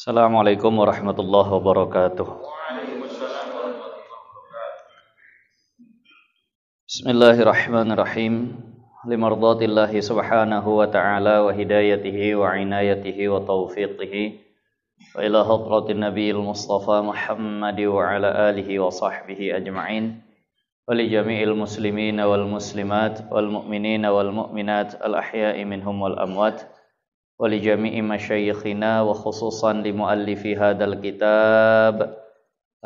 Assalamualaikum warahmatullahi wabarakatuh. Bismillahirrahmanirrahim. Limardatillahi subhanahu wa ta'ala wa hidayatihi wa inayatihi wa taufiqihi wa ila hadratin nabiyil mustafa Muhammad wa ala alihi wa sahbihi ajma'in wa li jami'il muslimina wal muslimat wal mu'minina wal mu'minat al ahya'i minhum wal amwat wa li jami'i masyayikhina wa khususan li muallifi hadal kitab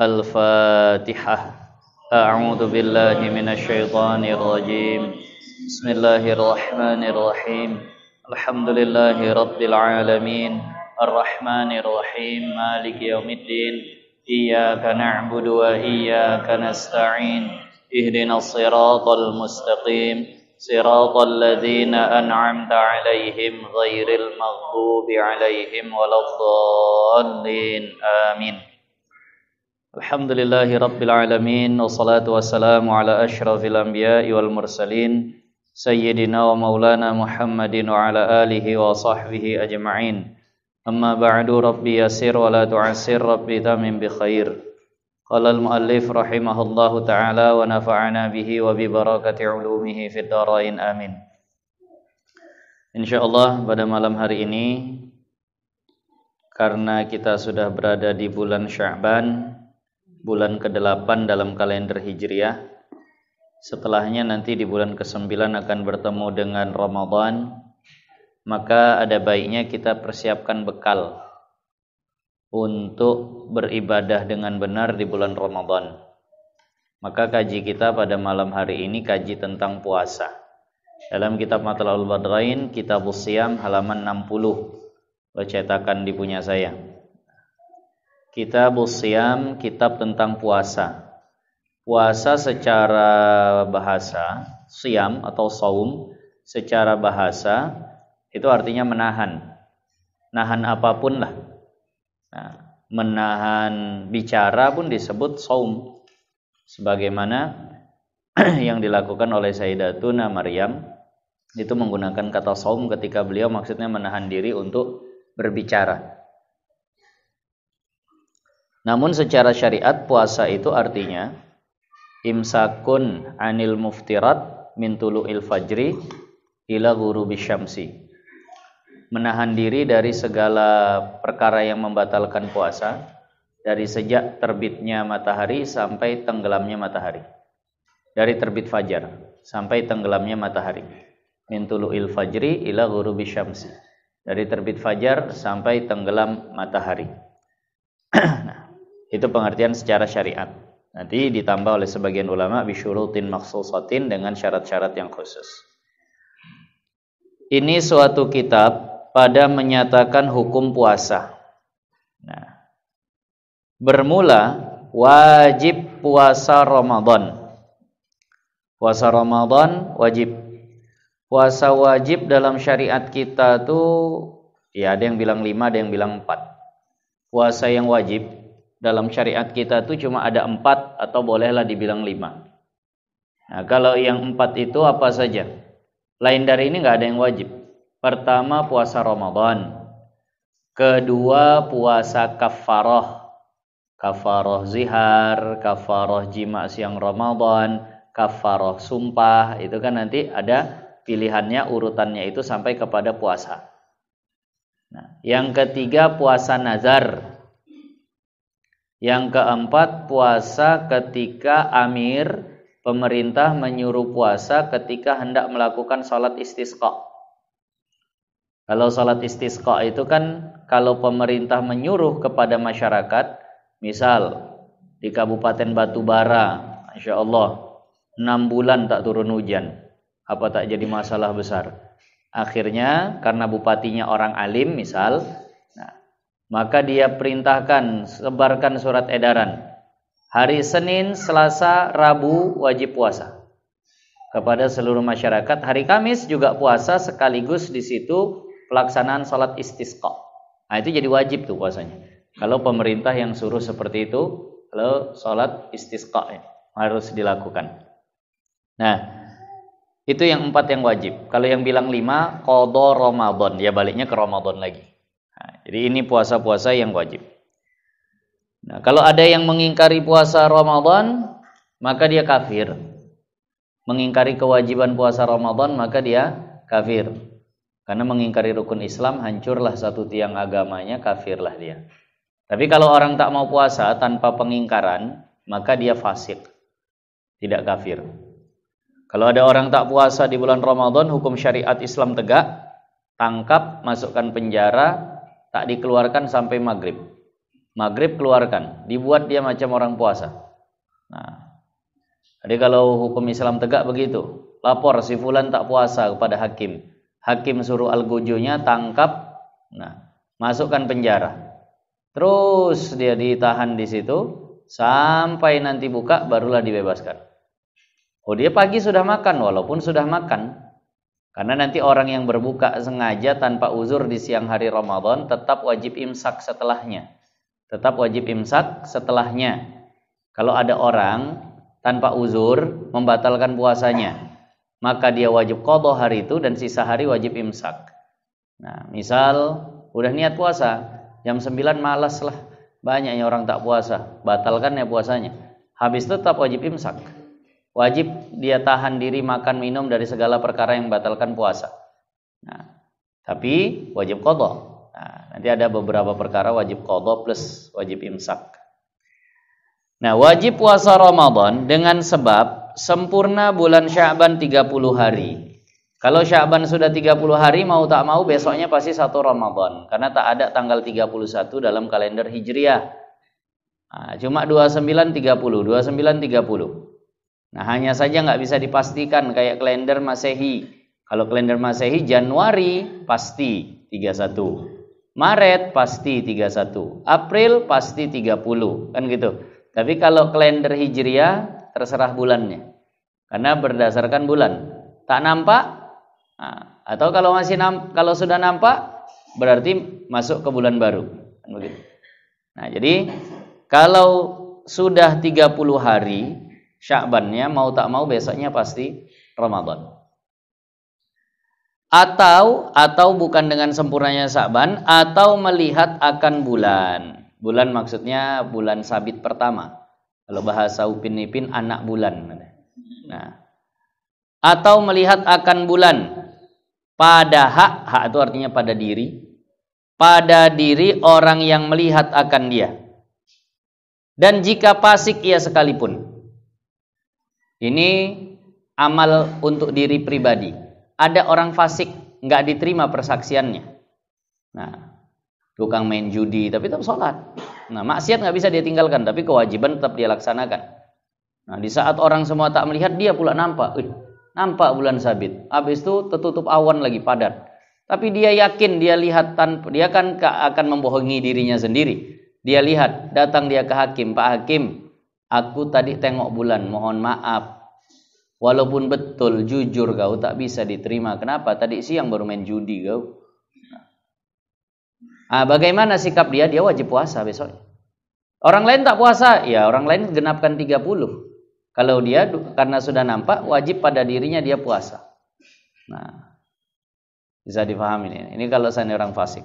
Al-Fatihah. A'udzu billahi minasy syaithanir rajim. Bismillahirrahmanirrahim. Alhamdulillahi rabbil alamin. Arrahmanir rahim. Maliki yaumiddin. Iyyaka na'budu wa iyyaka nasta'in. Ihdinas siratal mustaqim. Siratal ladzina an'amta 'alaihim ghairil maghdubi 'alaihim waladdallin. Amin. Alhamdulillahi rabbil alamin. Wassalatu wassalamu ala asyrafil anbiya'i wal mursalin sayyidina wa maulana Muhammadin wa ala alihi wa sahbihi ajma'in. Amma ba'du, rabbi yasir wa la tu'assir, rabbi tamim bi khair. Qala al-muallif rahimahullahu ta'ala wa nafa'ana bihi wa bi barakati ulumihi fid dharain amin. Insyaallah pada malam hari ini, karena kita sudah berada di bulan Sya'ban, bulan ke-8 dalam kalender Hijriah. Setelahnya nanti di bulan ke-9 akan bertemu dengan Ramadan. Maka ada baiknya kita persiapkan bekal untuk beribadah dengan benar di bulan Ramadan. Maka kaji kita pada malam hari ini kaji tentang puasa. Dalam kitab Matla'ul Badrain, Kitabus Shiyam halaman 60, cetakan di punya saya. Kitabus Shiyam, kitab tentang puasa. Puasa secara bahasa, Shiyam atau saum secara bahasa itu artinya menahan. Nahan apapun lah. Nah, menahan bicara pun disebut saum. Sebagaimana yang dilakukan oleh Sayyidatuna Maryam itu menggunakan kata saum ketika beliau maksudnya menahan diri untuk berbicara. Namun secara syariat puasa itu artinya imsakun anil muftirat min tulu'il fajri ila ghurubi syamsi. Menahan diri dari segala perkara yang membatalkan puasa dari sejak terbitnya matahari sampai tenggelamnya matahari. Dari terbit fajar sampai tenggelamnya matahari. Min tulu'il fajri ila ghurubi syamsi. Dari terbit fajar sampai tenggelam matahari. Itu pengertian secara syariat. Nanti ditambah oleh sebagian ulama bisyurutin makhsusatin dengan syarat-syarat yang khusus. Ini suatu kitab pada menyatakan hukum puasa. Nah, bermula wajib puasa Ramadan. Puasa Ramadan wajib. Puasa wajib dalam syariat kita tuh ya ada yang bilang 5, ada yang bilang 4. Puasa yang wajib dalam syariat kita tuh cuma ada 4 atau bolehlah dibilang 5. Nah, kalau yang 4 itu apa saja? Lain dari ini nggak ada yang wajib. Pertama puasa Ramadan. Kedua puasa kafarah. Kafarah zihar, kafarah jima siang Ramadan, kafarah sumpah. Itu kan nanti ada pilihannya, urutannya itu sampai kepada puasa. Nah, yang ketiga puasa nazar. Yang keempat puasa ketika amir pemerintah menyuruh puasa ketika hendak melakukan salat istisqa. Kalau salat istisqa itu kan kalau pemerintah menyuruh kepada masyarakat, misal di Kabupaten Batubara, Masya Allah 6 bulan tak turun hujan, apa tak jadi masalah besar. Akhirnya karena bupatinya orang alim misal, maka dia perintahkan sebarkan surat edaran. Hari Senin, Selasa, Rabu wajib puasa kepada seluruh masyarakat. Hari Kamis juga puasa sekaligus di situ pelaksanaan salat istisqa. Nah, itu jadi wajib tuh puasanya. Kalau pemerintah yang suruh seperti itu, kalau salat istisqa harus dilakukan. Nah, itu yang 4 yang wajib. Kalau yang bilang 5 qadha Ramadan, ya baliknya ke Ramadan lagi. Nah, jadi ini puasa-puasa yang wajib. Nah, kalau ada yang mengingkari puasa Ramadan, maka dia kafir. Mengingkari kewajiban puasa Ramadan, maka dia kafir. Karena mengingkari rukun Islam, hancurlah satu tiang agamanya, kafirlah dia. Tapi kalau orang tak mau puasa tanpa pengingkaran, maka dia fasik, tidak kafir. Kalau ada orang tak puasa di bulan Ramadan, hukum syariat Islam tegak, tangkap, masukkan penjara, tak dikeluarkan sampai maghrib. Maghrib keluarkan, dibuat dia macam orang puasa. Nah, jadi kalau hukum Islam tegak begitu, lapor si fulan tak puasa kepada hakim. Hakim suruh al-gujunya, tangkap, nah, masukkan penjara. Terus dia ditahan di situ sampai nanti buka, barulah dibebaskan. Oh, dia pagi sudah makan, walaupun sudah makan. Karena nanti orang yang berbuka sengaja tanpa uzur di siang hari Ramadan tetap wajib imsak setelahnya. Tetap wajib imsak setelahnya. Kalau ada orang tanpa uzur membatalkan puasanya, maka dia wajib qadha hari itu dan sisa hari wajib imsak. Nah, misal udah niat puasa, jam 9 malas lah, banyaknya orang tak puasa, batalkan ya puasanya. Habis itu tetap wajib imsak. Wajib dia tahan diri makan minum dari segala perkara yang batalkan puasa. Nah, tapi wajib qadha. Nah, nanti ada beberapa perkara wajib qadha plus wajib imsak. Nah, wajib puasa Ramadan dengan sebab sempurna bulan Sya'ban 30 hari. Kalau Sya'ban sudah 30 hari, mau tak mau besoknya pasti 1 Ramadan. Karena tak ada tanggal 31 dalam kalender Hijriah. Nah, cuma 29, 30, 29, 30. Nah, hanya saja nggak bisa dipastikan kayak kalender Masehi. Kalau kalender Masehi Januari pasti 31. Maret pasti 31. April pasti 30. Kan gitu. Tapi kalau kalender Hijriah terserah bulannya, karena berdasarkan bulan. Tak nampak, nah, atau kalau kalau sudah nampak, berarti masuk ke bulan baru. Kan begitu. Nah, jadi kalau sudah 30 hari Sya'bannya, mau tak mau besoknya pasti Ramadan. Atau bukan dengan sempurnanya Sya'ban, atau melihat akan bulan. Bulan maksudnya bulan sabit pertama. Kalau bahasa Upin Ipin, anak bulan. Nah, atau melihat akan bulan pada hak itu artinya pada diri. Pada diri orang yang melihat akan dia. Dan jika fasik ia sekalipun. Ini amal untuk diri pribadi. Ada orang fasik, nggak diterima persaksiannya. Nah, tukang main judi tapi tetap sholat. Nah, maksiat nggak bisa dia tinggalkan, tapi kewajiban tetap dia laksanakan. Nah, di saat orang semua tak melihat, dia pula nampak. Nampak bulan sabit. Habis itu tertutup awan lagi padat. Tapi dia yakin, dia lihat tanpa, dia kan akan membohongi dirinya sendiri. Dia lihat, datang dia ke hakim, Pak Hakim, aku tadi tengok bulan, mohon maaf. Walaupun betul, jujur kau tak bisa diterima. Kenapa? Tadi siang baru main judi kau. Nah, bagaimana sikap dia? Dia wajib puasa besok. Orang lain tak puasa, ya orang lain genapkan 30. Kalau dia karena sudah nampak, wajib pada dirinya dia puasa. Nah, bisa difahami ini. Ini kalau saya orang fasik.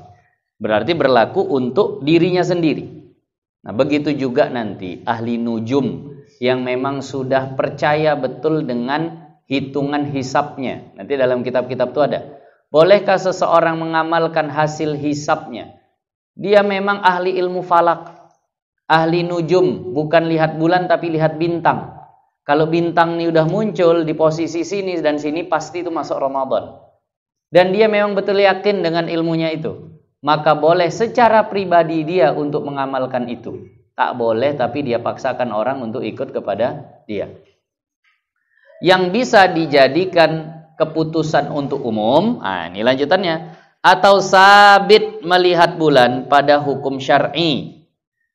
Berarti berlaku untuk dirinya sendiri. Nah, begitu juga nanti ahli nujum yang memang sudah percaya betul dengan hitungan hisabnya. Nanti dalam kitab-kitab itu ada. Bolehkah seseorang mengamalkan hasil hisabnya? Dia memang ahli ilmu falak, ahli nujum, bukan lihat bulan tapi lihat bintang. Kalau bintang ini udah muncul di posisi sini dan sini, pasti itu masuk Ramadan. Dan dia memang betul yakin dengan ilmunya itu. Maka boleh secara pribadi dia untuk mengamalkan itu. Tak boleh tapi dia paksakan orang untuk ikut kepada dia. Yang bisa dijadikan keputusan untuk umum, ini lanjutannya, atau sabit melihat bulan pada hukum syar'i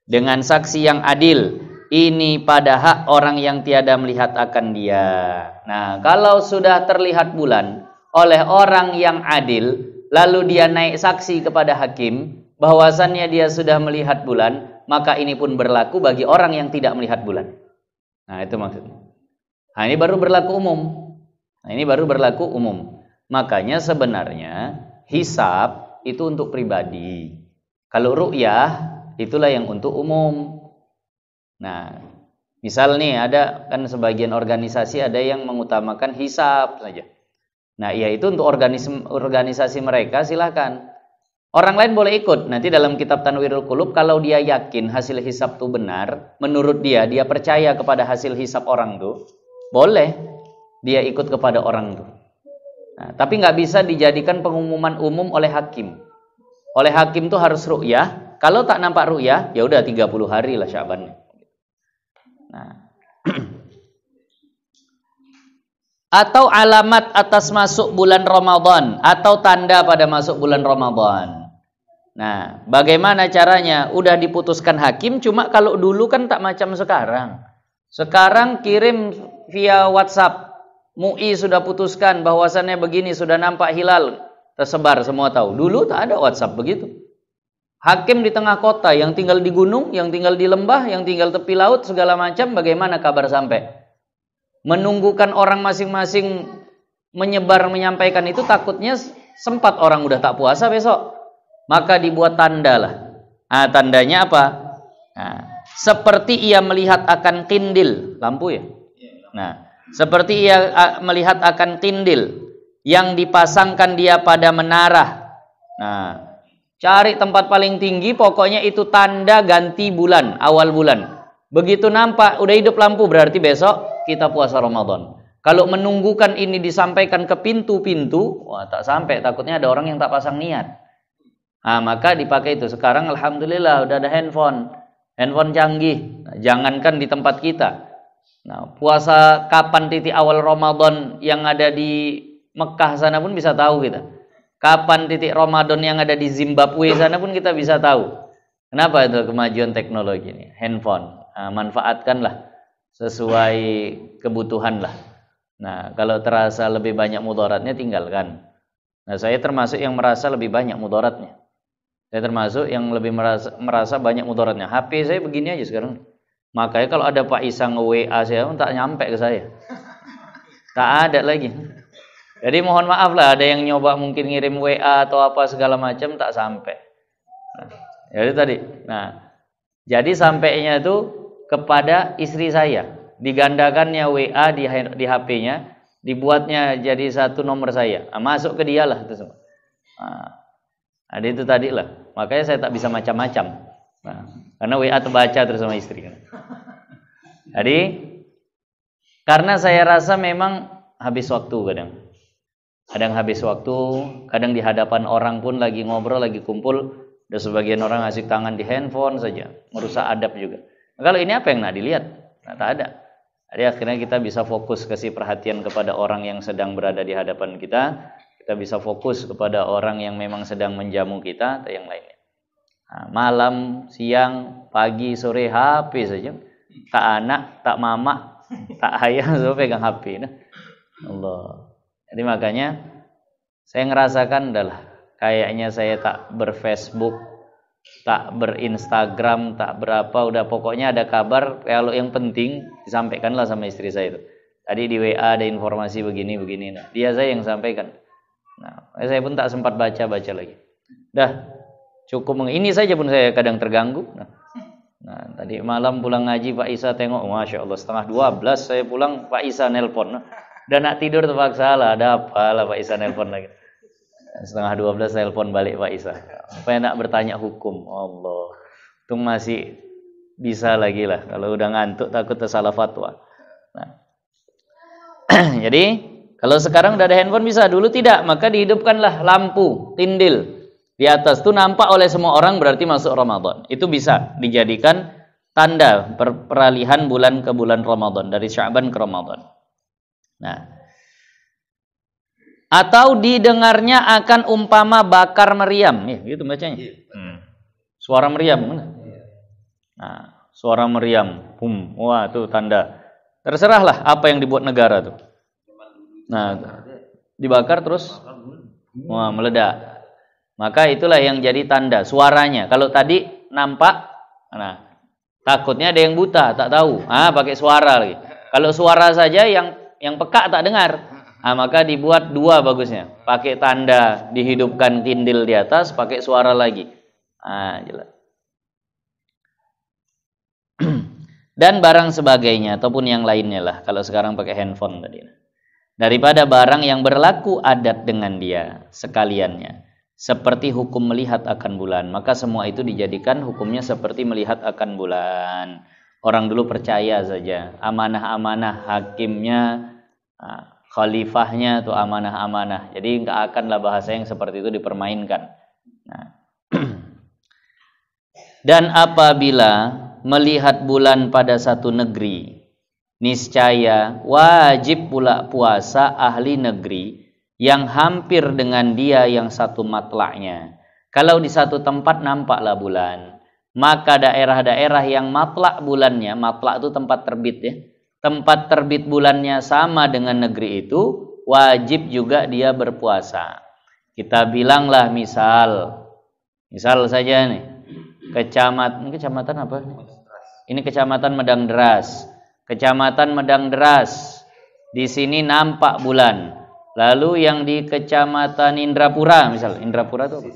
dengan saksi yang adil, ini pada hak orang yang tiada melihat akan dia. Nah, kalau sudah terlihat bulan oleh orang yang adil, lalu dia naik saksi kepada hakim bahwasannya dia sudah melihat bulan, maka ini pun berlaku bagi orang yang tidak melihat bulan. Nah, itu maksudnya. Nah, ini baru berlaku umum. Makanya sebenarnya hisab itu untuk pribadi. Kalau ru'yah itulah yang untuk umum. Nah, misal nih ada kan sebagian organisasi ada yang mengutamakan hisab saja. Nah, ya itu untuk organisasi mereka silakan. Orang lain boleh ikut. Nanti dalam kitab Tanwirul Qulub kalau dia yakin hasil hisab itu benar, menurut dia percaya kepada hasil hisab orang itu, boleh dia ikut kepada orang itu. Nah, tapi nggak bisa dijadikan pengumuman umum oleh hakim. Oleh hakim itu harus ru'yah. Kalau tak nampak ru'yah, ya udah 30 hari lah Sya'bannya. Nah. Atau alamat atas masuk bulan Ramadan atau tanda pada masuk bulan Ramadan. Nah, bagaimana caranya? Udah diputuskan hakim, cuma kalau dulu kan tak macam sekarang. Sekarang kirim via WhatsApp. MUI sudah putuskan bahwasannya begini, sudah nampak hilal, tersebar semua tahu. Dulu tak ada WhatsApp begitu. Hakim di tengah kota, yang tinggal di gunung, yang tinggal di lembah, yang tinggal tepi laut, segala macam, bagaimana kabar sampai? Menunggukan orang masing-masing menyebar, menyampaikan itu, takutnya sempat orang udah tak puasa besok. Maka dibuat tanda lah. Nah, tandanya apa? Nah, seperti ia melihat akan kindil, lampu ya. Nah, seperti ia melihat akan kindil yang dipasangkan dia pada menara. Nah, cari tempat paling tinggi, pokoknya itu tanda ganti bulan, awal bulan. Begitu nampak, udah hidup lampu, berarti besok kita puasa Ramadan. Kalau menunggukan ini disampaikan ke pintu-pintu, wah tak sampai, takutnya ada orang yang tak pasang niat. Nah, maka dipakai itu. Sekarang alhamdulillah udah ada handphone canggih. Nah, jangankan di tempat kita. Nah, puasa kapan titik awal Ramadan yang ada di Mekah sana pun bisa tahu kita. Kapan titik Ramadan yang ada di Zimbabwe sana pun kita bisa tahu. Kenapa itu kemajuan teknologi ini? Handphone. Nah, manfaatkanlah sesuai kebutuhan lah. Nah, kalau terasa lebih banyak mudaratnya tinggalkan. Nah, saya termasuk yang merasa lebih banyak mudaratnya. Saya termasuk yang lebih merasa banyak mudaratnya. HP saya begini aja sekarang. Makanya kalau ada Pak Isa nge-WA saya, tak nyampe ke saya. Tak ada lagi. Jadi mohon maaf lah, ada yang nyoba mungkin ngirim WA atau apa segala macam, tak sampai. Nah, jadi tadi. Nah, jadi sampainya itu kepada istri saya. Digandakannya WA di HP-nya, dibuatnya jadi satu nomor saya. Nah, masuk ke dia lah itu semua. Nah, itu tadi lah. Makanya saya tak bisa macam-macam. Nah, karena WA terbaca terus sama istri kan. Jadi karena saya rasa memang habis waktu kadang habis waktu, kadang di hadapan orang pun lagi ngobrol, lagi kumpul, ada sebagian orang ngasih tangan di handphone saja, merusak adab juga. Nah, kalau ini apa yang nak dilihat? Nah, tak ada. Jadi akhirnya kita bisa fokus kasih perhatian kepada orang yang sedang berada di hadapan kita. Kita bisa fokus kepada orang yang memang sedang menjamu kita atau yang lainnya. Nah, malam, siang, pagi, sore HP saja. Tak anak, tak mama, tak ayah, semua pegang HP. Nah. Allah. Jadi makanya saya ngerasakan adalah kayaknya saya tak berFacebook, tak berinstagram, tak berapa, udah pokoknya ada kabar kalau yang penting disampaikanlah sama istri saya itu. Tadi di WA ada informasi begini. Nah, dia saya yang sampaikan. Nah, saya pun tak sempat baca lagi. Dah, cukup ini saja pun saya kadang terganggu. Nah, tadi malam pulang ngaji Pak Isa tengok, Masya Allah 11:30 saya pulang, Pak Isa nelpon. Dan nak tidur terpaksa lah, ada apa lah Pak Isa nelpon lagi. 11:30 nelpon balik Pak Isa. Supaya nak bertanya hukum. Allah, itu masih bisa lagi lah. Kalau udah ngantuk takut tersalah fatwa. Nah, jadi kalau sekarang udah ada handphone bisa, dulu tidak, maka dihidupkanlah lampu tindil di atas itu nampak oleh semua orang, berarti masuk Ramadan. Itu bisa dijadikan tanda peralihan bulan ke bulan Ramadan, dari Sya'ban ke Ramadan. Nah, atau didengarnya akan umpama bakar meriam, ya, gitu bacanya. Suara meriam. Nah, suara meriam, wah itu tanda. Terserahlah apa yang dibuat negara tuh. Nah, dibakar terus wah, meledak. Maka itulah yang jadi tanda suaranya. Kalau tadi nampak, nah takutnya ada yang buta, tak tahu. Pakai suara lagi. Kalau suara saja yang peka tak dengar. Maka dibuat dua bagusnya. Pakai tanda dihidupkan tindil di atas, pakai suara lagi. Jelas. Dan barang sebagainya ataupun yang lainnya lah, kalau sekarang pakai handphone tadi. Daripada barang yang berlaku adat dengan dia sekaliannya, seperti hukum melihat akan bulan, maka semua itu dijadikan hukumnya seperti melihat akan bulan. Orang dulu percaya saja, amanah-amanah hakimnya, khalifahnya itu amanah-amanah. Jadi nggak akanlah bahasa yang seperti itu dipermainkan. Nah. Dan apabila melihat bulan pada satu negeri, niscaya wajib pula puasa ahli negeri yang hampir dengan dia yang satu matlaknya. Kalau di satu tempat nampaklah bulan, maka daerah-daerah yang matlak bulannya, matlak itu tempat terbit ya, tempat terbit bulannya sama dengan negeri itu, wajib juga dia berpuasa. Kita bilanglah misal saja nih, kecamatan apa? Ini kecamatan Medang Deras. Kecamatan Medang Deras. Di sini nampak bulan. Lalu yang di kecamatan Indrapura, misal Indrapura itu apa?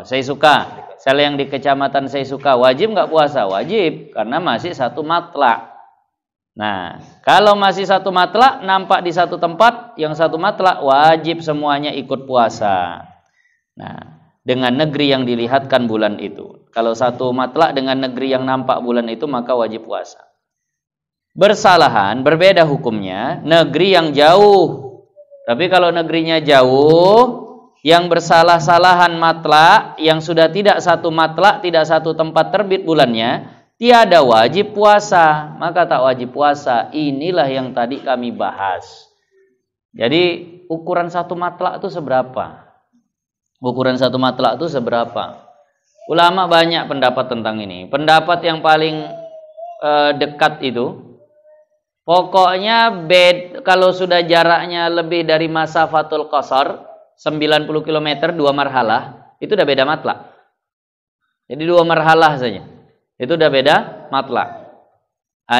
Saya suka. Misal yang di kecamatan saya suka, wajib nggak puasa? Wajib, karena masih satu matlak. Nah, kalau masih satu matlak, nampak di satu tempat, yang satu matlak, wajib semuanya ikut puasa. Nah, dengan negeri yang dilihatkan bulan itu. Kalau satu matlak dengan negeri yang nampak bulan itu, maka wajib puasa. Bersalahan, berbeda hukumnya, negeri yang jauh. Tapi kalau negerinya jauh, yang bersalah-salahan matlak, yang sudah tidak satu matlak, tidak satu tempat terbit bulannya, tiada wajib puasa. Maka tak wajib puasa. Inilah yang tadi kami bahas. Jadi, ukuran satu matlak itu seberapa? Ukuran satu matlak itu seberapa? Ulama banyak pendapat tentang ini. Pendapat yang paling dekat itu, pokoknya kalau sudah jaraknya lebih dari masafatul qasar 90 km 2 marhalah, itu udah beda matlak. Jadi 2 marhalah saja. Itu udah beda matlak.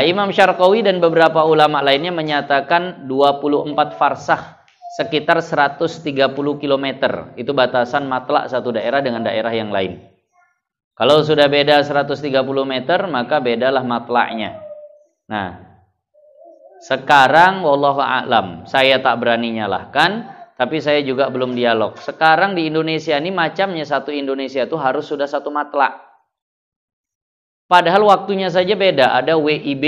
Imam Syarqawi dan beberapa ulama lainnya menyatakan 24 farsakh, sekitar 130 km. Itu batasan matlak satu daerah dengan daerah yang lain. Kalau sudah beda 130 meter, maka bedalah matlaknya. Nah, sekarang wallahu a'lam, saya tak berani nyalahkan, tapi saya juga belum dialog. Sekarang di Indonesia ini macamnya satu Indonesia itu harus sudah satu matlak. Padahal waktunya saja beda, ada WIB,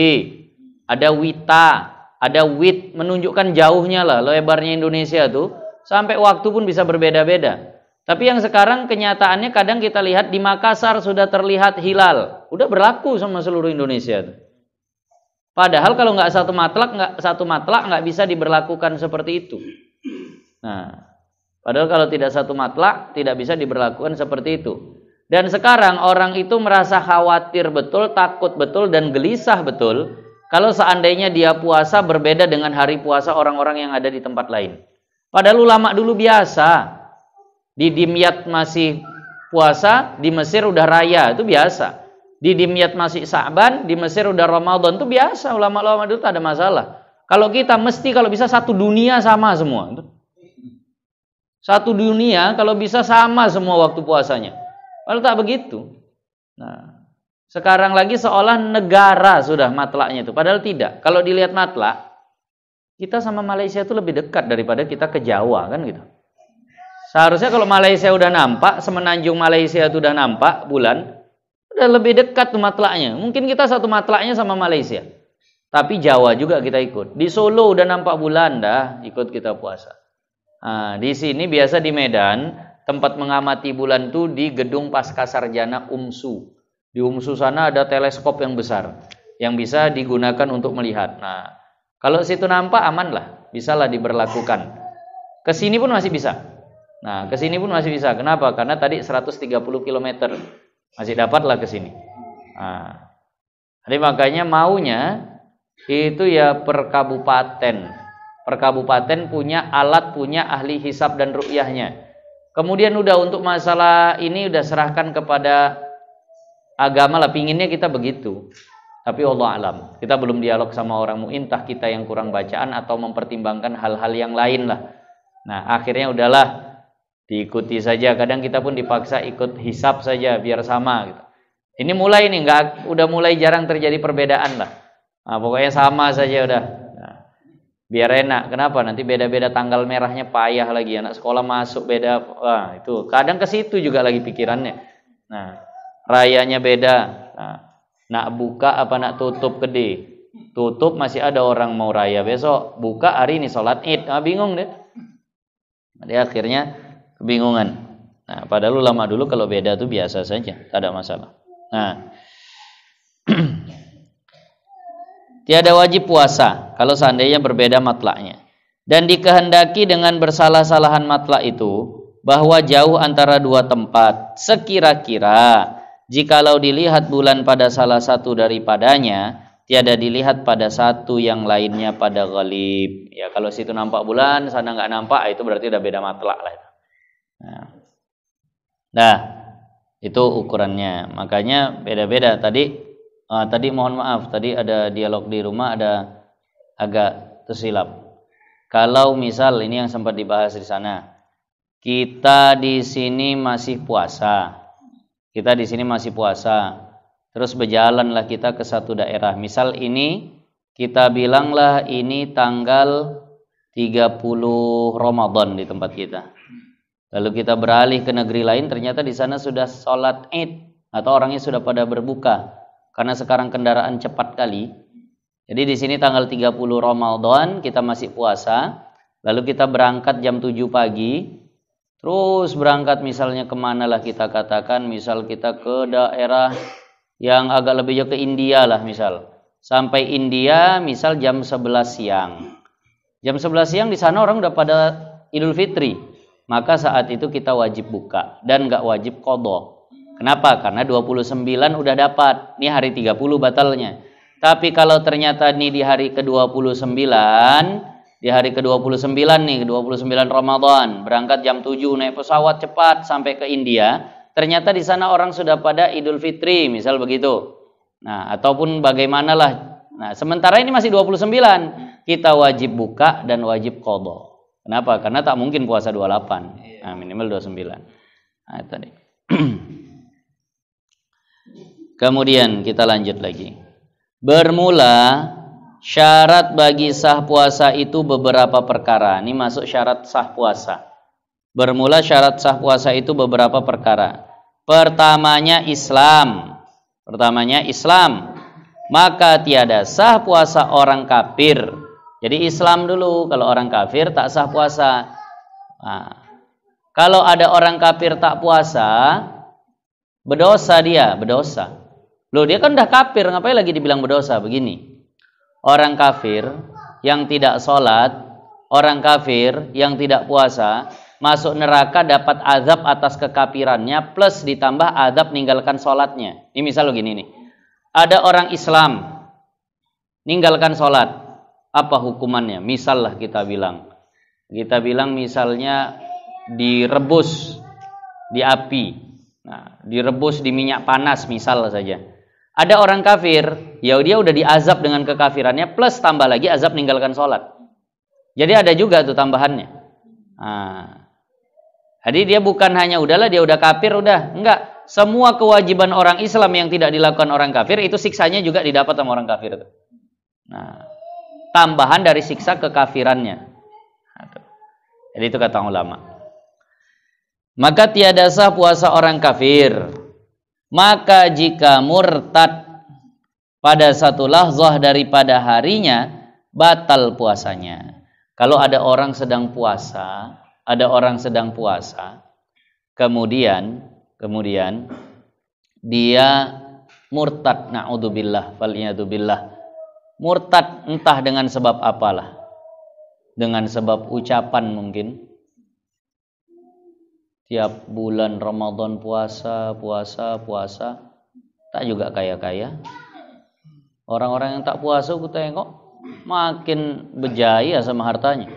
ada WITA, ada WIT, menunjukkan jauhnya lah, lebarnya Indonesia tuh, sampai waktu pun bisa berbeda-beda. Tapi yang sekarang kenyataannya kadang kita lihat di Makassar sudah terlihat hilal, udah berlaku sama seluruh Indonesia tuh. Padahal kalau nggak satu matlak nggak bisa diberlakukan seperti itu. Nah, padahal kalau tidak satu matlak tidak bisa diberlakukan seperti itu. Dan sekarang orang itu merasa khawatir betul, takut betul, dan gelisah betul kalau seandainya dia puasa berbeda dengan hari puasa orang-orang yang ada di tempat lain. Padahal ulama dulu biasa. Di Dimyat masih puasa, di Mesir udah raya, itu biasa. Di Dimyat masih Sa'ban, di Mesir udah Ramadan, itu biasa. Ulama-ulama dulu tak ada masalah. Kalau kita mesti kalau bisa satu dunia sama semua. Satu dunia kalau bisa sama semua waktu puasanya. Kalau tak begitu. Nah, sekarang lagi seolah negara sudah matlaknya itu. Padahal tidak. Kalau dilihat matlak, kita sama Malaysia itu lebih dekat daripada kita ke Jawa kan gitu. Seharusnya kalau Malaysia udah nampak, semenanjung Malaysia itu udah nampak bulan, udah lebih dekat tuh matlaknya. Mungkin kita satu matlaknya sama Malaysia. Tapi Jawa juga kita ikut. Di Solo udah nampak bulan dah, ikut kita puasa. Nah, di sini biasa di Medan, tempat mengamati bulan tuh di gedung Pascasarjana UMSU. Di UMSU sana ada teleskop yang besar yang bisa digunakan untuk melihat. Nah, kalau situ nampak aman lah, bisalah diberlakukan. Kesini pun masih bisa. Nah, ke sini pun masih bisa. Kenapa? Karena tadi 130 km. Masih dapatlah ke sini. Nah, jadi makanya maunya itu ya per kabupaten. Per kabupaten punya alat, punya ahli hisab dan ru'yahnya. Kemudian udah untuk masalah ini udah serahkan kepada agama lah. Pinginnya kita begitu. Tapi Allah alam. Kita belum dialog sama orang mu'in, entah kita yang kurang bacaan atau mempertimbangkan hal-hal yang lain lah. Nah, akhirnya udahlah. Diikuti saja, kadang kita pun dipaksa ikut hisab saja biar sama gitu. Ini mulai nih, udah mulai jarang terjadi perbedaan lah. Nah, pokoknya sama saja udah. Nah, biar enak. Kenapa? Nanti beda-beda tanggal merahnya payah lagi. Anak sekolah masuk beda. Wah, itu kadang ke situ juga lagi pikirannya. Nah, rayanya beda. Nah, nak buka apa nak tutup gede? Tutup masih ada orang mau raya besok. Buka hari ini sholat Id. Nah, bingung deh. Jadi akhirnya kebingungan. Nah, padahal ulama dulu kalau beda tuh biasa saja, tak ada masalah. Nah, tiada wajib puasa kalau seandainya berbeda matlaknya. Dan dikehendaki dengan bersalah-salahan matlak itu bahwa jauh antara dua tempat. Sekira-kira jikalau dilihat bulan pada salah satu daripadanya, tiada dilihat pada satu yang lainnya pada ghalib. Ya, kalau situ nampak bulan, sana enggak nampak, itu berarti udah beda matlak lah itu. Nah, itu ukurannya. Makanya beda-beda. Tadi mohon maaf, tadi ada dialog di rumah, ada agak tersilap. Kalau misal ini yang sempat dibahas di sana, kita di sini masih puasa. Terus berjalanlah kita ke satu daerah. Misal ini kita bilanglah ini tanggal 30 Ramadan di tempat kita. Lalu kita beralih ke negeri lain, ternyata di sana sudah sholat Id atau orangnya sudah pada berbuka. Karena sekarang kendaraan cepat kali. Jadi di sini tanggal 30 Ramadan kita masih puasa. Lalu kita berangkat jam 7 pagi. Terus berangkat misalnya kemana lah kita katakan. Misal kita ke daerah yang agak lebih jauh, ke India lah misal. Sampai India misal jam 11 siang. Jam 11 siang di sana orang udah pada Idul Fitri. Maka saat itu kita wajib buka dan enggak wajib qadha. Kenapa? Karena 29 udah dapat. Ini hari 30 batalnya. Tapi kalau ternyata nih di hari ke-29, di hari ke-29 nih, 29 Ramadan, berangkat jam 7 naik pesawat cepat sampai ke India, ternyata di sana orang sudah pada Idul Fitri, misal begitu. Nah, ataupun bagaimanalah. Nah, sementara ini masih 29, kita wajib buka dan wajib qadha. Kenapa? Karena tak mungkin puasa 28. Nah, minimal 29. Nah, itu tadi. Kemudian kita lanjut lagi. Bermula syarat bagi sah puasa itu beberapa perkara. Ini masuk syarat sah puasa. Bermula syarat sah puasa itu beberapa perkara. Pertamanya Islam. Maka tiada sah puasa orang kafir. Jadi Islam dulu, kalau orang kafir tak sah puasa. Nah, kalau ada orang kafir tak puasa, berdosa. Loh, dia kan udah kafir, ngapain lagi dibilang berdosa? Begini, orang kafir yang tidak sholat, orang kafir yang tidak puasa, masuk neraka dapat azab atas kekafirannya, plus ditambah azab meninggalkan sholatnya. Ini misal begini nih, ada orang Islam meninggalkan sholat, apa hukumannya? Misal lah kita bilang misalnya direbus di api, nah, direbus di minyak panas misal saja. Ada orang kafir, ya dia udah diazab dengan kekafirannya, plus tambah lagi azab meninggalkan sholat. Jadi ada juga tuh tambahannya. Nah, jadi dia bukan hanya udahlah dia udah kafir udah, enggak. Semua kewajiban orang Islam yang tidak dilakukan orang kafir itu siksanya juga didapat sama orang kafir itu. Nah, tambahan dari siksa kekafirannya. Jadi itu kata ulama. Maka tiada sah puasa orang kafir. Maka jika murtad pada satu lahzah daripada harinya, batal puasanya. Kalau ada orang sedang puasa, kemudian dia murtad, na'udzubillah, fal'iyadzubillah. Murtad entah dengan sebab apalah. Dengan sebab ucapan mungkin. Tiap bulan Ramadan puasa, tak juga kaya-kaya. Orang-orang yang tak puasa aku tengok makin berjaya sama hartanya.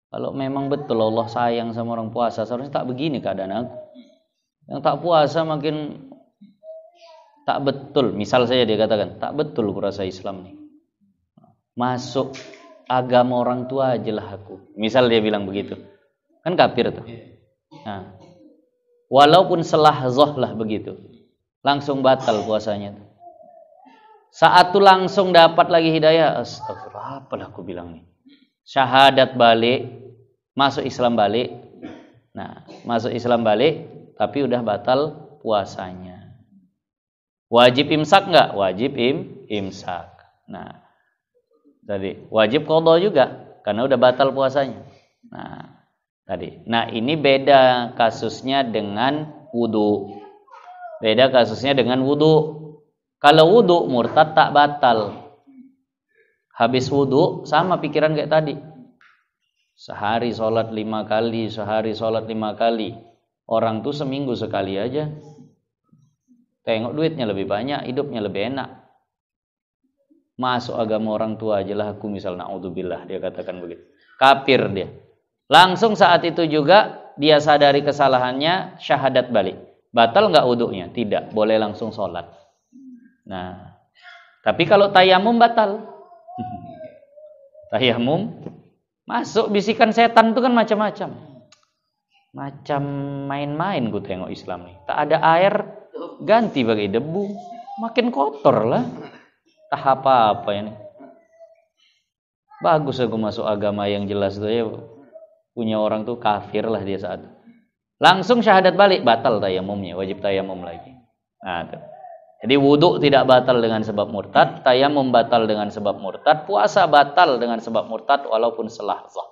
Kalau memang betul Allah sayang sama orang puasa, seharusnya tak begini keadaan aku. Yang tak puasa makin tak betul. Misal saja dia katakan, tak betul kurasa Islam nih. Masuk agama orang tua aja lah aku. Misal dia bilang begitu. Kan kafir tuh. Nah, walaupun selahzah lah begitu, langsung batal puasanya tuh. Saat tuh langsung dapat lagi hidayah, astagfirullah, apalah aku bilang nih. Syahadat balik, masuk Islam balik. Nah, masuk Islam balik, tapi udah batal puasanya. Wajib imsak enggak? Wajib imsak. Nah, tadi wajib qadha juga karena udah batal puasanya. Nah, tadi. Nah, ini beda kasusnya dengan wudu. Beda kasusnya dengan wudu. Kalau wudu murtad tak batal. Habis wudu sama pikiran kayak tadi. Sehari sholat 5 kali, sehari sholat 5 kali. Orang tuh seminggu sekali aja. Tengok duitnya lebih banyak, hidupnya lebih enak. Masuk agama orang tua aja lah aku misal na'udzubillah, dia katakan begitu. Kafir dia. Langsung saat itu juga dia sadari kesalahannya, syahadat balik. Batal nggak wudunya? Tidak, boleh langsung sholat. Nah, tapi kalau tayamum batal. Tayamum masuk bisikan setan itu kan macam-macam. Macam main-main gue tengok Islam nih. Tak ada air, ganti bagi debu, makin kotor lah. Tak apa-apa ini. Bagus aku masuk agama yang jelas tuh ya. Punya orang tuh kafir lah dia saat. Langsung syahadat balik, batal tayamumnya, wajib tayamum lagi. Nah, tuh. Jadi wudu tidak batal dengan sebab murtad, tayamum batal dengan sebab murtad, puasa batal dengan sebab murtad walaupun selahzah.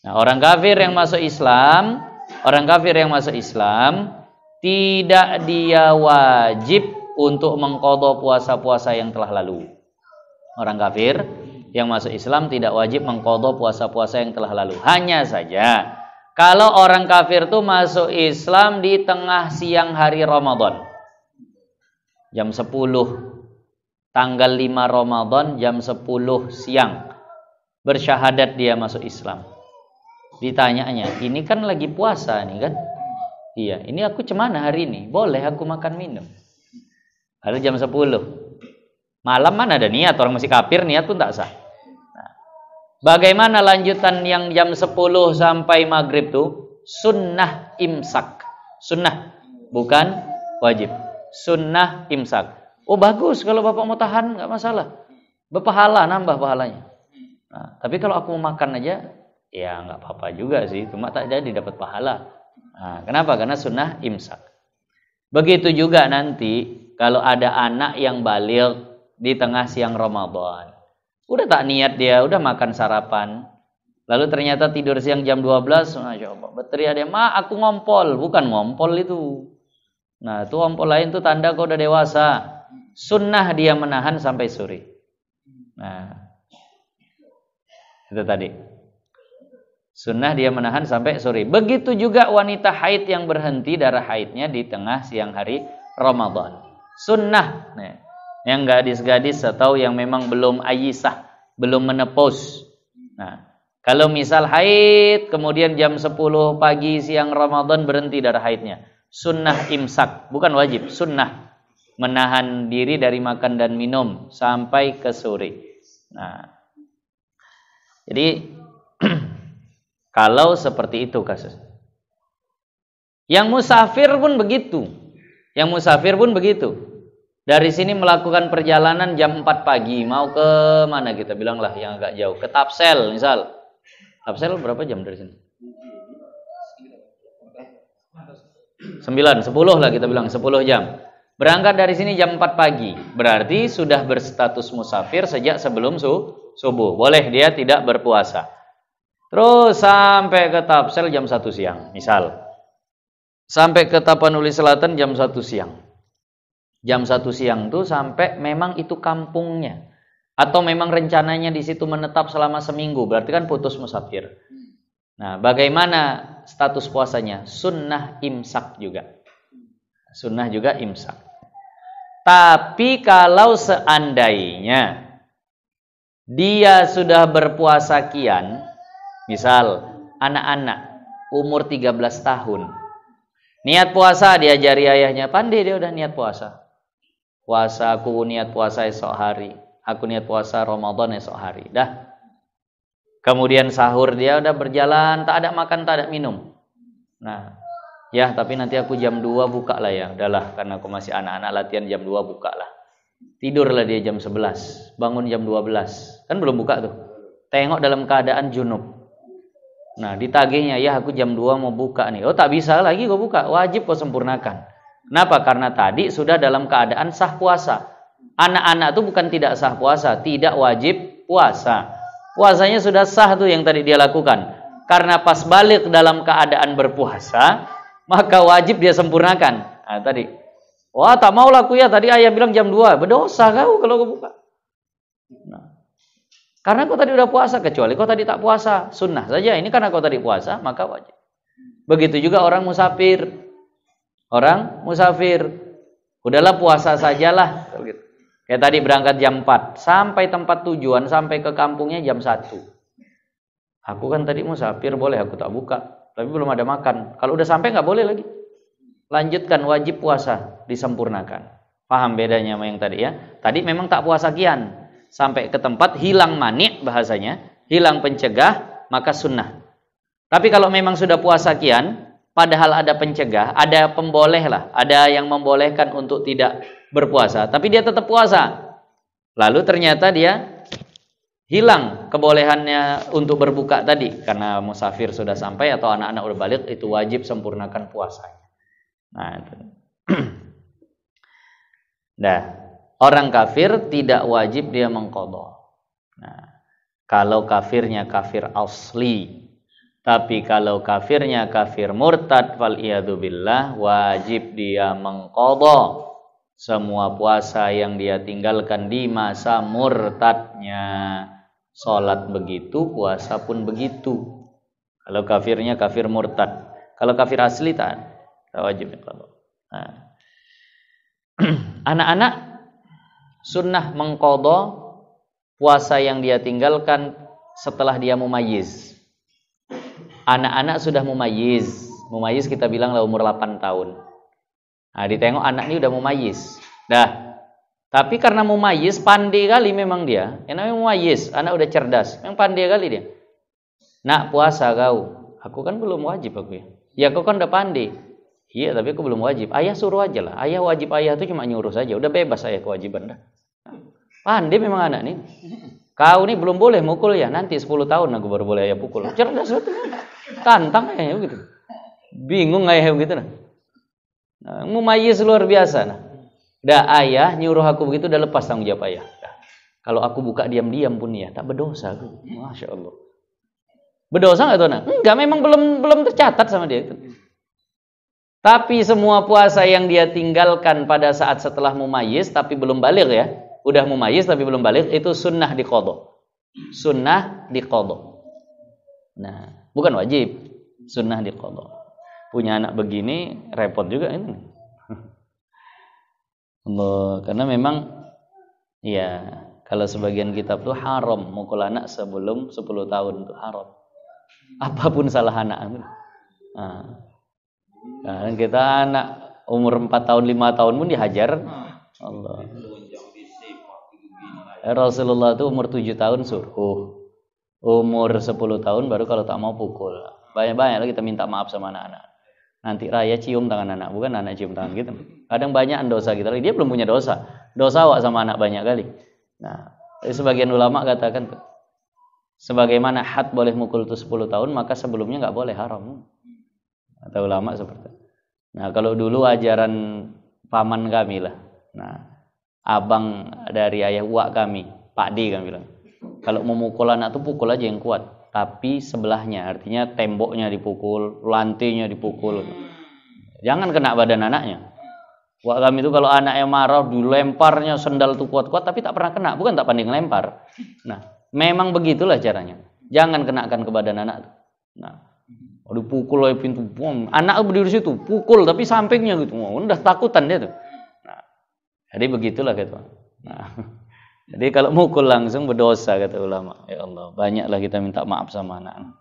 Nah, orang kafir yang masuk Islam tidak dia wajib untuk mengqadha puasa-puasa yang telah lalu. Orang kafir yang masuk Islam tidak wajib mengqadha puasa-puasa yang telah lalu. Hanya saja kalau orang kafir tuh masuk Islam di tengah siang hari Ramadan. Jam 10 tanggal 5 Ramadan jam 10 siang bersyahadat dia masuk Islam. Ditanyanya, ini kan lagi puasa nih kan? Iya, ini aku cemana hari ini? Boleh aku makan minum. Lalu jam 10 malam mana ada niat, orang masih kafir niat pun tak sah. Nah, bagaimana lanjutan yang jam 10 sampai maghrib tuh? Sunnah imsak. Sunnah, bukan wajib. Sunnah imsak. Oh bagus kalau bapak mau tahan nggak masalah. Berpahala, nambah pahalanya. Nah, tapi kalau aku mau makan aja, ya nggak apa-apa juga sih. Cuma tak jadi dapat pahala. Nah, kenapa? Karena sunnah imsak. Begitu juga nanti kalau ada anak yang baligh di tengah siang Ramadan. Udah tak niat dia, udah makan sarapan. Lalu ternyata tidur siang jam 12. Masya Allah. Berteriak dia, "Ma, aku ngompol." Bukan ngompol itu. Nah, itu ngompol lain tuh tanda kau udah dewasa. Sunnah dia menahan sampai sore. Nah, itu tadi. Sunnah dia menahan sampai sore. Begitu juga wanita haid yang berhenti darah haidnya di tengah siang hari Ramadan. Sunnah. Nah, yang gadis-gadis atau yang memang belum ayisah, belum menepus. Nah, kalau misal haid kemudian jam 10 pagi siang Ramadan berhenti darah haidnya. Sunnah imsak, bukan wajib, sunnah. Menahan diri dari makan dan minum sampai ke sore. Nah, jadi kalau seperti itu kasus. Yang musafir pun begitu. Dari sini melakukan perjalanan jam 4 pagi. Mau ke mana kita bilang lah yang agak jauh. Ke Tapsel misal. Tapsel berapa jam dari sini? 9, 10 lah kita bilang. 10 jam. Berangkat dari sini jam 4 pagi. Berarti sudah berstatus musafir sejak sebelum subuh. Boleh dia tidak berpuasa. Terus sampai ke Tapsel jam 1 siang. Misal. Sampai ke Tapanuli Selatan jam 1 siang. Jam 1 siang tuh sampai memang itu kampungnya. Atau memang rencananya di situ menetap selama seminggu. Berarti kan putus musafir. Nah, bagaimana status puasanya? Sunnah imsak juga. Sunnah juga imsak. Tapi kalau seandainya dia sudah berpuasa kian, misal anak-anak umur 13 tahun. Niat puasa diajari ayahnya, pandai dia udah niat puasa. Puasa, aku niat puasa esok hari. Aku niat puasa Ramadan esok hari. Dah. Kemudian sahur dia udah berjalan, tak ada makan, tak ada minum. Nah, ya tapi nanti aku jam 2 buka lah ya. Udahlah, karena aku masih anak-anak, latihan jam 2 buka lah. Tidurlah dia jam 11, bangun jam 12. Kan belum buka tuh. Tengok dalam keadaan junub. Nah, ditagihnya, ya aku jam 2 mau buka nih. Oh, tak bisa lagi kau buka, wajib kau sempurnakan. Kenapa? Karena tadi sudah dalam keadaan sah puasa. Anak-anak itu bukan tidak sah puasa, tidak wajib puasa. Puasanya sudah sah tuh yang tadi dia lakukan. Karena pas balik dalam keadaan berpuasa, maka wajib dia sempurnakan. Nah, tadi. Wah, tak mau laku ya. Tadi ayah bilang jam 2. Berdosa kau kalau kau buka. Nah, karena kau tadi udah puasa. Kecuali kau tadi tak puasa. Sunnah saja. Ini karena kau tadi puasa, maka wajib. Begitu juga orang musafir. Orang musafir. Udahlah puasa sajalah. Kayak tadi berangkat jam 4. Sampai tempat tujuan, sampai ke kampungnya jam 1. Aku kan tadi musafir, boleh aku tak buka. Tapi belum ada makan. Kalau udah sampai nggak boleh lagi. Lanjutkan, wajib puasa, disempurnakan. Paham bedanya sama yang tadi ya? Tadi memang tak puasa kian. Sampai ke tempat, hilang mani bahasanya. Hilang pencegah, maka sunnah. Tapi kalau memang sudah puasa kian, padahal ada pencegah, ada pemboleh lah. Ada yang membolehkan untuk tidak berpuasa, tapi dia tetap puasa. Lalu ternyata dia hilang kebolehannya untuk berbuka tadi karena musafir sudah sampai atau anak-anak udah balik, itu wajib sempurnakan puasanya. Nah, itu. Nah, orang kafir tidak wajib dia mengqadha. Nah, kalau kafirnya kafir asli, tapi kalau kafirnya kafir murtad, fal iyadu billah, wajib dia mengqadha semua puasa yang dia tinggalkan di masa murtadnya. Salat begitu, puasa pun begitu. Kalau kafirnya kafir murtad. Kalau kafir asli tak wajib qadha. Nah. Anak-anak sunnah mengqadha puasa yang dia tinggalkan setelah dia mumayyiz. Anak-anak sudah mumayyiz. Mumayyiz kita bilang lah umur 8 tahun. Nah, ditengok anak ini udah mumayyiz. Dah. Tapi karena mumayyiz, pandai kali memang dia. Yang namanya mumayyiz, anak udah cerdas. Memang pandai kali dia. Nak, puasa kau. Aku kan belum wajib aku ya. Ya kau kan udah pandai. Iya, tapi aku belum wajib. Ayah suruh aja lah. Ayah wajib, ayah itu cuma nyuruh saja. Udah bebas ayah kewajiban dah. Pandai memang anak ini. Kau nih belum boleh mukul ya. Nanti 10 tahun aku baru boleh ayah pukul. Cerdas betul. Tantang ayah begitu. Bingung ayah begitu nah. Nah, mumayyiz luar biasa. Nah, dah ayah nyuruh aku begitu, udah lepas tanggung jawab ayah. Dah. Kalau aku buka diam-diam pun ya tak berdosa aku. Masya Allah. Berdosa nggak tuh nak? Enggak, memang belum tercatat sama dia itu. Tapi semua puasa yang dia tinggalkan pada saat setelah mumayyiz tapi belum balik ya, udah mumayyiz tapi belum balik, itu sunnah diqadha. Sunnah diqadha. Nah, bukan wajib. Sunnah diqadha. Punya anak begini repot juga ini. Allah, karena memang ya kalau sebagian kitab tuh haram mukul anak sebelum 10 tahun itu haram. Apapun salah anak. Nah, kita anak umur 4 tahun 5 tahun pun dihajar. Allah. Rasulullah itu umur 7 tahun suruh. Umur 10 tahun baru kalau tak mau pukul. Banyak-banyak lagi kita minta maaf sama anak-anak. Nanti raya cium tangan anak, bukan anak cium tangan gitu. Kadang banyak dosa kita, dia belum punya dosa. Dosa awak sama anak banyak kali. Nah, sebagian ulama katakan sebagaimana had boleh mukul itu 10 tahun, maka sebelumnya nggak boleh, haram. Atau ulama seperti itu. Nah, kalau dulu ajaran paman kami lah. Nah, abang dari ayah uak kami, Pak D kami bilang. Kalau mau mukul anak tuh pukul aja yang kuat. Tapi sebelahnya, artinya temboknya dipukul, lantainya dipukul. Jangan kena badan anaknya. Wah, kami itu kalau anaknya marah, dilemparnya sendal tuh kuat-kuat, tapi tak pernah kena. Bukan tak pandai ngelempar. Nah, memang begitulah caranya. Jangan kenakan ke badan anak. Nah, dipukul oleh pintu. Anak berdiri situ, pukul, tapi sampingnya gitu. Udah takutan dia tuh. Nah, jadi begitulah gitu. Nah, jadi kalau mukul langsung berdosa kata ulama. Ya Allah, banyaklah kita minta maaf sama anak.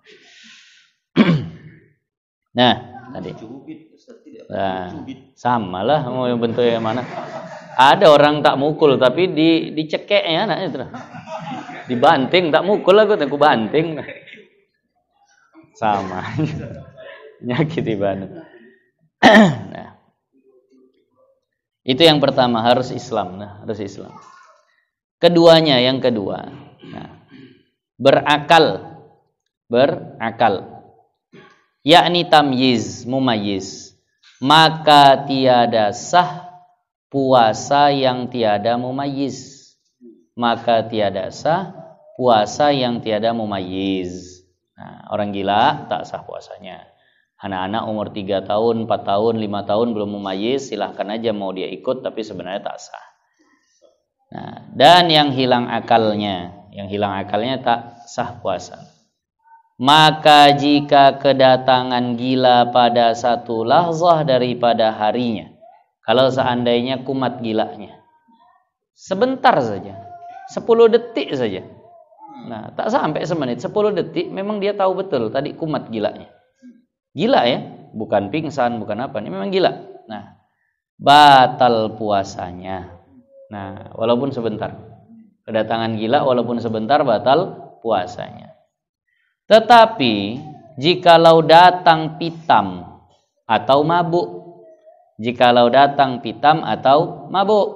Nah, tadi. Nah, samalah mau yang bentuknya yang mana. Ada orang tak mukul tapi dicekeknya anaknya itu. Dibanting, tak mukul aku banting. Sama. Nyakiti banget. Nah, itu yang pertama, harus Islam. Nah, harus Islam. Keduanya, yang kedua, nah, berakal. Yakni tamyiz, mumayyiz. Maka tiada sah puasa yang tiada mumayyiz. Maka tiada sah puasa yang tiada mumayyiz. Nah, orang gila tak sah puasanya. Anak-anak umur 3 tahun, 4 tahun, 5 tahun belum mumayyiz, silahkan aja mau dia ikut, tapi sebenarnya tak sah. Nah, dan yang hilang akalnya tak sah puasa. Maka jika kedatangan gila pada satu lahzah daripada harinya, kalau seandainya kumat gilanya, sebentar saja, 10 detik saja. Nah, tak sampai semenit, 10 detik memang dia tahu betul tadi kumat gilanya. Gila ya, bukan pingsan, bukan apa, ini memang gila. Nah, batal puasanya. Nah, walaupun sebentar. Kedatangan gila walaupun sebentar batal puasanya. Tetapi jikalau datang pitam atau mabuk,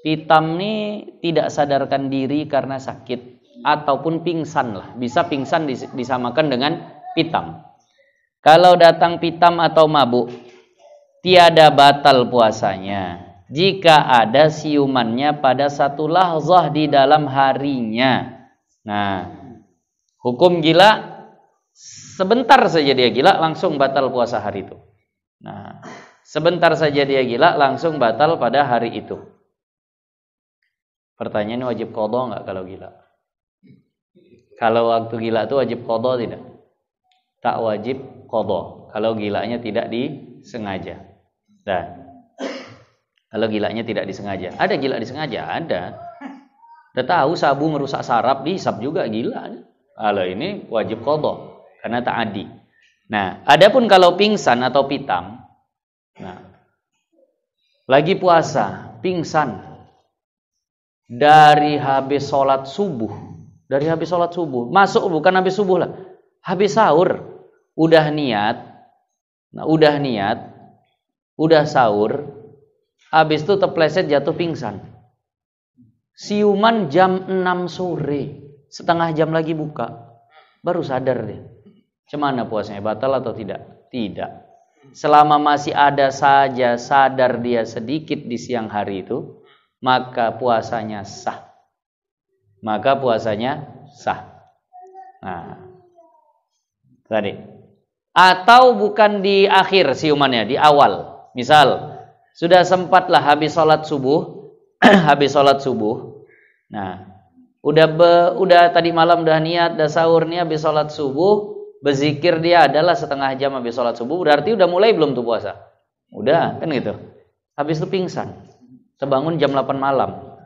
pitam ini tidak sadarkan diri karena sakit ataupun pingsan lah. Bisa pingsan disamakan dengan pitam. Kalau datang pitam atau mabuk, tiada batal puasanya jika ada siumannya pada satu lahzah di dalam harinya. Nah, hukum gila, sebentar saja dia gila langsung batal puasa hari itu. Nah, sebentar saja dia gila langsung batal pada hari itu. Pertanyaannya, wajib qadha enggak kalau gila? Kalau waktu gila itu wajib qadha tidak? Tak wajib qadha kalau gilanya tidak disengaja. Dan kalau gilanya tidak disengaja. Ada gila disengaja, ada. Udah tahu sabu merusak saraf, dihisap juga gila. Kalau ini wajib qadha karena ta'adi. Nah, adapun kalau pingsan atau pitam, nah, lagi puasa, pingsan dari habis sholat subuh, masuk bukan habis subuh lah, habis sahur, udah niat, udah sahur, habis itu terpleset jatuh pingsan, siuman jam 6 sore, setengah jam lagi buka, baru sadar dia. Cemana puasanya, batal atau tidak? Tidak. Selama masih ada saja sadar dia sedikit di siang hari itu, maka puasanya sah. Nah, tadi. Atau bukan di akhir siumannya, di awal. Misal, sudah sempatlah habis sholat subuh, Nah, udah tadi malam udah niat, udah sahur nih habis sholat subuh, berzikir dia adalah setengah jam habis sholat subuh, berarti udah mulai belum tuh puasa? Udah, kan gitu. Habis itu pingsan. Terbangun jam 8 malam.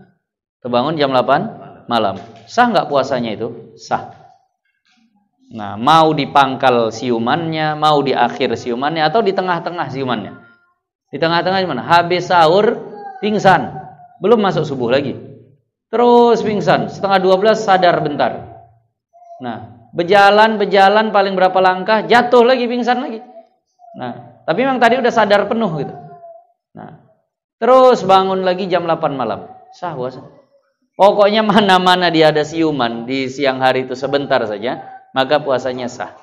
Sah nggak puasanya itu? Sah. Nah, mau di pangkal siumannya, mau di akhir siumannya, atau di tengah-tengah siumannya. Di tengah-tengah gimana? Habis sahur, pingsan. Belum masuk subuh lagi. Terus pingsan. Setengah 12 sadar bentar. Nah, berjalan paling berapa langkah, jatuh lagi, pingsan lagi. Nah, tapi memang tadi udah sadar penuh gitu. Nah, terus bangun lagi jam 8 malam. Sah puasa. Pokoknya mana-mana dia ada siuman di siang hari itu sebentar saja, maka puasanya sah.